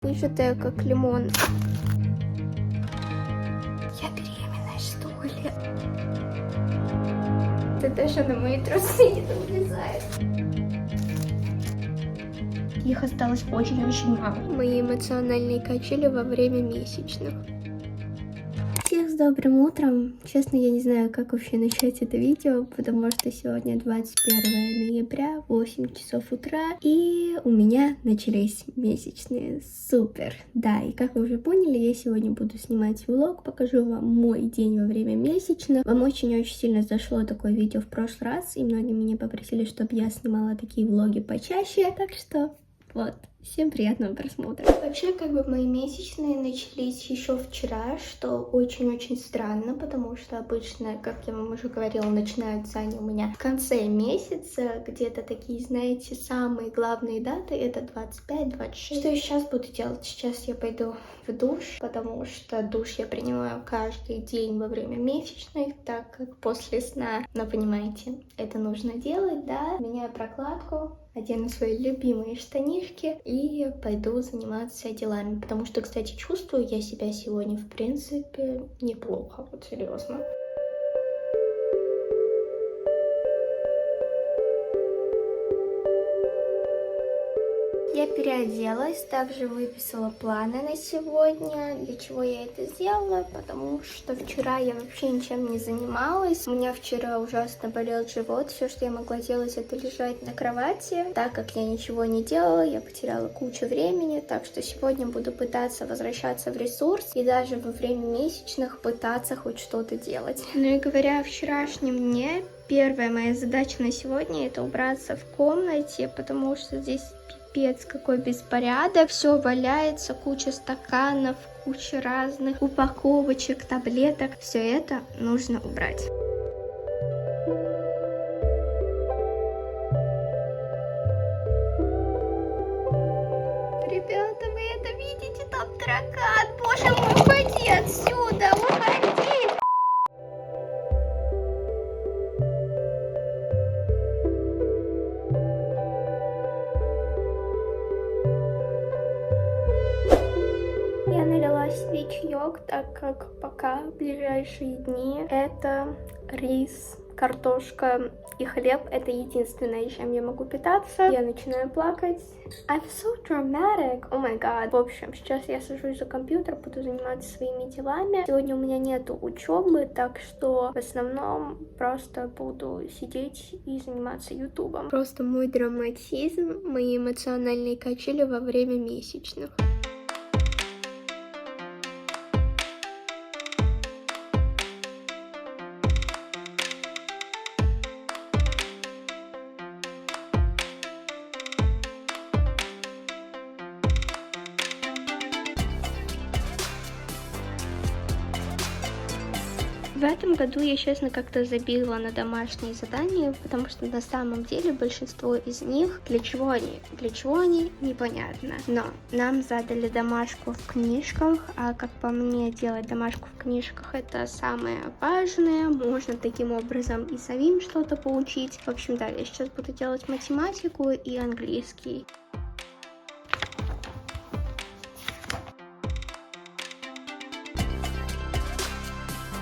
Выжатая как лимон. Я беременная, что ли? Это даже на мои трусы не влезает. Их осталось очень-очень мало. Мои эмоциональные качели во время месячных. Всех с добрым утром. Честно, я не знаю, как вообще начать это видео, потому что сегодня 21 ноября, 8 часов утра, и у меня начались месячные. Супер! Да, и как вы уже поняли, я сегодня буду снимать влог, покажу вам мой день во время месячных. Вам очень-очень сильно зашло такое видео в прошлый раз, и многие меня попросили, чтобы я снимала такие влоги почаще, так что вот. Всем приятного просмотра. Вообще, как бы мои месячные начались еще вчера, что очень-очень странно, потому что обычно, как я вам уже говорила, начинаются они у меня в конце месяца, где-то такие, знаете, самые главные даты, это 25-26. Что я сейчас буду делать? Сейчас я пойду в душ, потому что душ я принимаю каждый день во время месячных, так как после сна, но понимаете, это нужно делать, да? Меняю прокладку, одену свои любимые штанишки и пойду заниматься делами, потому что, кстати, чувствую я себя сегодня, в принципе, неплохо, вот серьезно. Я переоделась, также выписала планы на сегодня. Для чего я это сделала? Потому что вчера я вообще ничем не занималась. У меня вчера ужасно болел живот. Все, что я могла делать, это лежать на кровати. Так как я ничего не делала, я потеряла кучу времени. Так что сегодня буду пытаться возвращаться в ресурс. И даже во время месячных пытаться хоть что-то делать. Ну и говоря о вчерашнем дне, первая моя задача на сегодня — это убраться в комнате, потому что здесь пипец какой беспорядок, все валяется, куча стаканов, куча разных упаковочек, таблеток, все это нужно убрать. Ребята, вы это видите? Там таракан, боже мой, уходи отсюда, уходи! Я налила себе чаек, так как пока в ближайшие дни это рис, картошка и хлеб. Это единственное, чем я могу питаться. Я начинаю плакать. I'm so dramatic. Oh my god. В общем, сейчас я сажусь за компьютер, буду заниматься своими делами. Сегодня у меня нету учебы, так что в основном просто буду сидеть и заниматься ютубом. Просто мой драматизм, мои эмоциональные качели во время месячных. В этом году я, честно, как-то забила на домашние задания, потому что на самом деле большинство из них, для чего они, непонятно. Но нам задали домашку в книжках, а как по мне, делать домашку в книжках — это самое важное. Можно таким образом и самим что-то поучить. В общем, да, я сейчас буду делать математику и английский.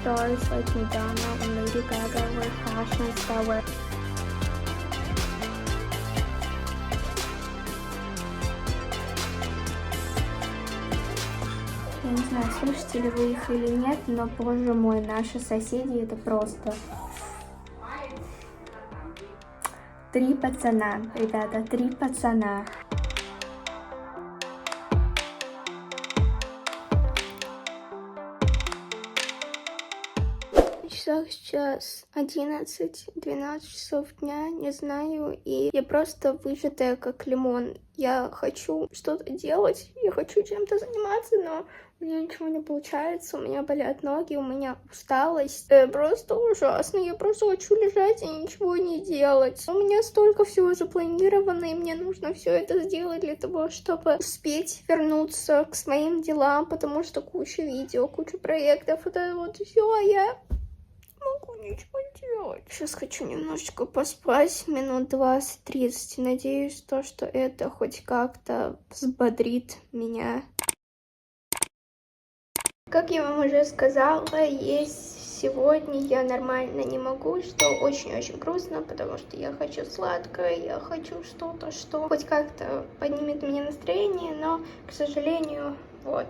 Stars like Madonna and Lady Gaga were fashion stars. Я не знаю, слышите ли вы их или нет, но, боже мой, наши соседи — это просто 3 пацана, ребята, 3 пацана. Сейчас 11-12 часов дня, не знаю, и я просто выжатая как лимон. Я хочу что-то делать, я хочу чем-то заниматься, но у меня ничего не получается, у меня болят ноги, у меня усталость. Просто ужасно, я просто хочу лежать и ничего не делать. У меня столько всего запланировано, и мне нужно все это сделать для того, чтобы успеть вернуться к своим делам, потому что куча видео, куча проектов, это вот все, а я могу ничего делать. Сейчас хочу немножечко поспать, минут 20-30. Надеюсь, что это хоть как-то взбодрит меня. Как я вам уже сказала, есть сегодня я нормально не могу, что очень-очень грустно, потому что я хочу сладкое, я хочу что-то, что хоть как-то поднимет мне настроение, но, к сожалению, вот.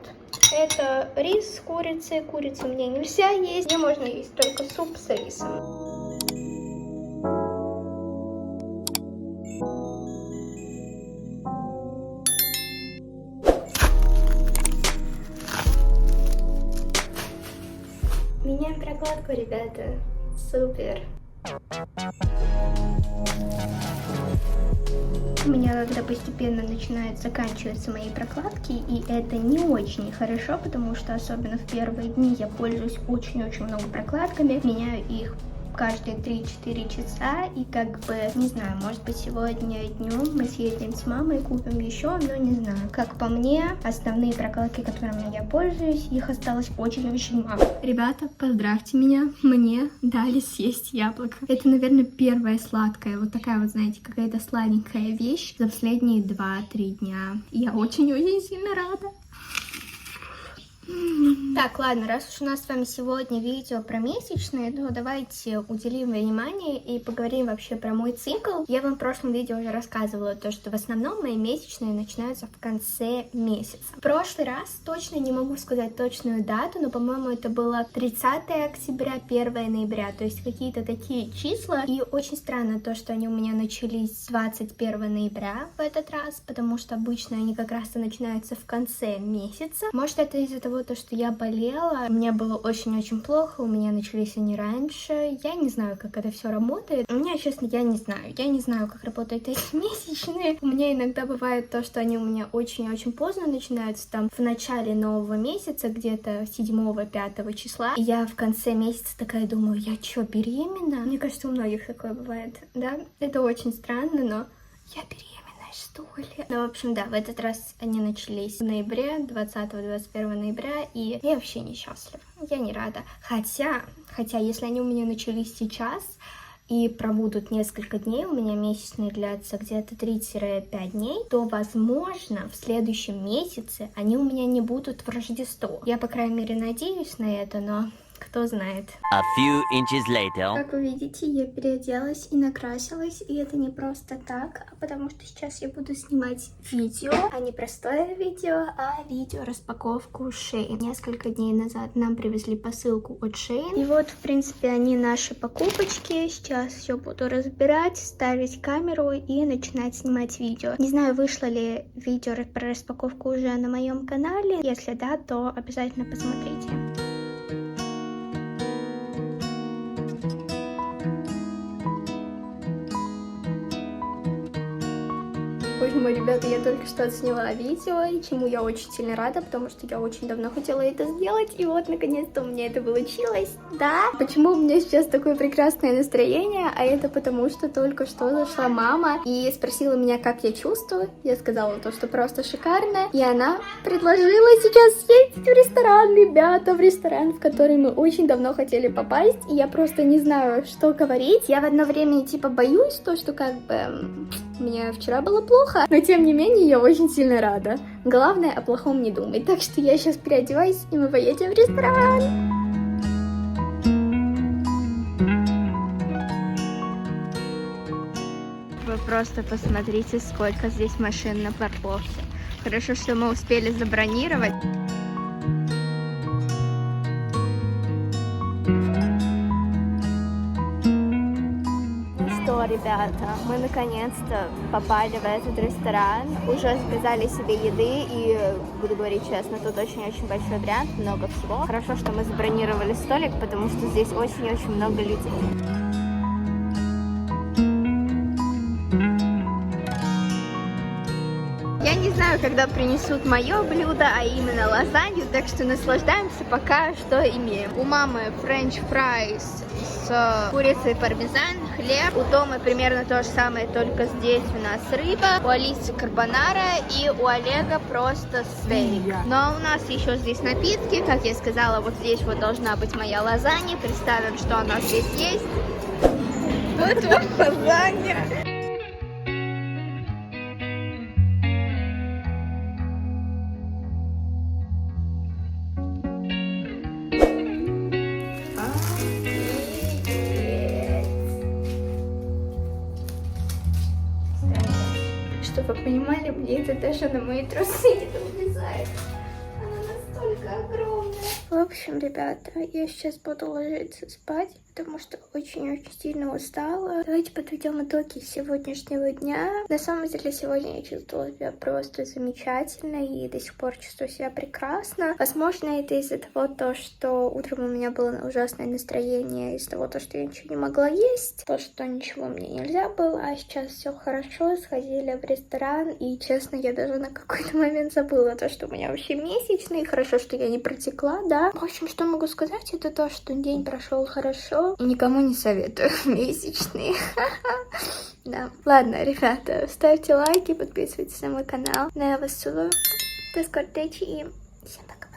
Это рис с курицей. Курицу мне нельзя есть, мне можно есть только суп с рисом. Меняем прокладку, ребята. Супер. У меня когда постепенно начинают заканчиваться мои прокладки, и это не очень хорошо, потому что особенно в первые дни я пользуюсь очень-очень много прокладками, меняю их каждые 3-4 часа, и как бы, не знаю, может быть сегодня днем мы съездим с мамой, купим еще, но не знаю. Как по мне, основные прокладки, которыми я пользуюсь, их осталось очень-очень мало. Ребята, поздравьте меня, мне дали съесть яблоко. Это, наверное, первая сладкая, вот такая вот, знаете, какая-то сладенькая вещь за последние 2-3 дня. Я очень-очень сильно рада. Так, ладно, раз уж у нас с вами сегодня видео про месячные, то давайте уделим внимание и поговорим вообще про мой цикл. Я вам в прошлом видео уже рассказывала то, что в основном мои месячные начинаются в конце месяца. В прошлый раз точно не могу сказать точную дату, но, по-моему, это было 30 октября, 1 ноября, то есть какие-то такие числа. И очень странно то, что они у меня начались 21 ноября в этот раз, потому что обычно они как раз и начинаются в конце месяца. Может, это из-за того, что я болела, мне было очень-очень плохо, у меня начались они раньше, я не знаю, как это все работает, у меня, честно, я не знаю, как работают эти месячные, у меня иногда бывает то, что они у меня очень-очень поздно начинаются, там, в начале нового месяца, где-то 7-5 числа, и я в конце месяца такая думаю, я чё, беременна? Мне кажется, у многих такое бывает, да, это очень странно, но я беременна. Что ли? Ну, в общем, да, в этот раз они начались в ноябре, 20-21 ноября, и я вообще несчастлива, я не рада. Хотя, если они у меня начались сейчас и пробудут несколько дней, у меня месячные длятся где-то 3-5 дней, то, возможно, в следующем месяце они у меня не будут в Рождество. Я, по крайней мере, надеюсь на это, но... Кто знает. A few inches later. Как вы видите, я переоделась и накрасилась, и это не просто так, а потому что сейчас я буду снимать видео, а не простое видео, а видео распаковку Shein. Несколько дней назад нам привезли посылку от Shein, и вот, в принципе, они наши покупочки. Сейчас все буду разбирать, ставить камеру и начинать снимать видео. Не знаю, вышло ли видео про распаковку уже на моем канале. Если да, то обязательно посмотрите. Боже мой, ребята, я только что отсняла видео, и чему я очень сильно рада, потому что я очень давно хотела это сделать, и вот, наконец-то, у меня это получилось, да? Почему у меня сейчас такое прекрасное настроение? А это потому, что только что зашла мама и спросила меня, как я чувствую. Я сказала то, что просто шикарно, и она предложила сейчас съездить в ресторан, ребята, в ресторан, в который мы очень давно хотели попасть, и я просто не знаю, что говорить. Я в одно время, типа, боюсь то, что как бы... Мне вчера было плохо, но тем не менее я очень сильно рада. Главное, о плохом не думать. Так что я сейчас переодеваюсь, и мы поедем в ресторан. Вы просто посмотрите, сколько здесь машин на парковке. Хорошо, что мы успели забронировать. Ребята, мы наконец-то попали в этот ресторан, уже заказали себе еды, и, буду говорить честно, тут очень-очень большой вариант, много всего. Хорошо, что мы забронировали столик, потому что здесь очень-очень много людей. Я не знаю, ждала, когда принесут мое блюдо, а именно лазанью, так что наслаждаемся пока что имеем. У мамы френч фрайс с курицей пармезан, хлеб. У Томы примерно то же самое, только здесь у нас рыба. У Алисы карбонара и у Олега просто стейк. Но у нас еще здесь напитки. Как я сказала, вот здесь вот должна быть моя лазанья. Представим, что она здесь есть. Вот вам лазанья. Чтобы вы понимали, мне это даже на мои трусы не влезает. Она настолько огромная. В общем, ребята, я сейчас буду ложиться спать, потому что очень-очень сильно устала. Давайте подведем итоги сегодняшнего дня. На самом деле, сегодня я чувствовала себя просто замечательно и до сих пор чувствую себя прекрасно. Возможно, это из-за того, что утром у меня было ужасное настроение, из-за того, что я ничего не могла есть, то, что ничего мне нельзя было, а сейчас все хорошо, сходили в ресторан, и, честно, я даже на какой-то момент забыла то, что у меня вообще месячные, хорошо, что я не протекла, да. В общем, что могу сказать, это то, что день прошел хорошо, и никому не советую месячные. Да. Ладно, ребята, ставьте лайки, подписывайтесь на мой канал. Ну, я вас целую. До скорой встречи и всем пока.